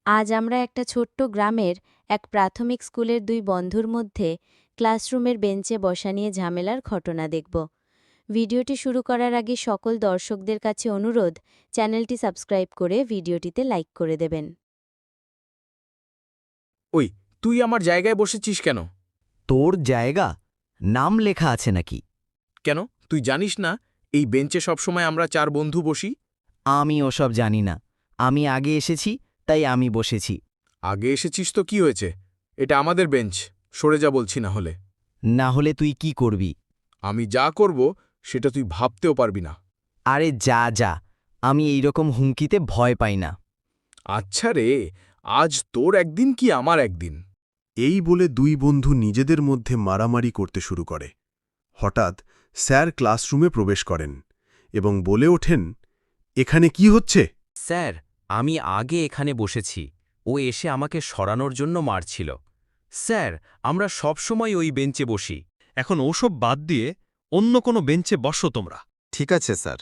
আজ আমরা একটা ছোট্ট গ্রামের এক প্রাথমিক স্কুলের দুই বন্ধুর মধ্যে ক্লাসরুমের বেঞ্চে বসা নিয়ে ঝামেলার ঘটনা দেখব। ভিডিওটি শুরু করার আগে সকল দর্শকদের কাছে অনুরোধ, চ্যানেলটি সাবস্ক্রাইব করে ভিডিওটিতে লাইক করে দেবেন। ওই, তুই আমার জায়গায় বসেছিস কেন? তোর জায়গা নাম লেখা আছে নাকি? কেন, তুই জানিস না এই বেঞ্চে সবসময় আমরা চার বন্ধু বসি? আমি ওসব জানি না। আমি আগে এসেছি, তাই আমি বসেছি। আগে এসেছিস তো কি হয়েছে? এটা আমাদের বেঞ্চ, সরে যা বলছি না হলে। না হলে তুই কি করবি? আমি যা করব সেটা তুই ভাবতেও পারবি না। আরে যা যা, আমি এইরকম হুমকিতে ভয় পাই না। আচ্ছা রে, আজ তোর একদিন কি আমার একদিন। এই বলে দুই বন্ধু নিজেদের মধ্যে মারামারি করতে শুরু করে। হঠাৎ স্যার ক্লাসরুমে প্রবেশ করেন এবং বলে ওঠেন, এখানে কি হচ্ছে? স্যার, আমি আগে এখানে বসেছি। ও এসে আমাকে সরানোর জন্য মারছিল। স্যার, আমরা সবসময় ওই বেঞ্চে বসি। এখন ওসব বাদ দিয়ে অন্য কোনো বেঞ্চে বসো তোমরা। ঠিক আছে স্যার।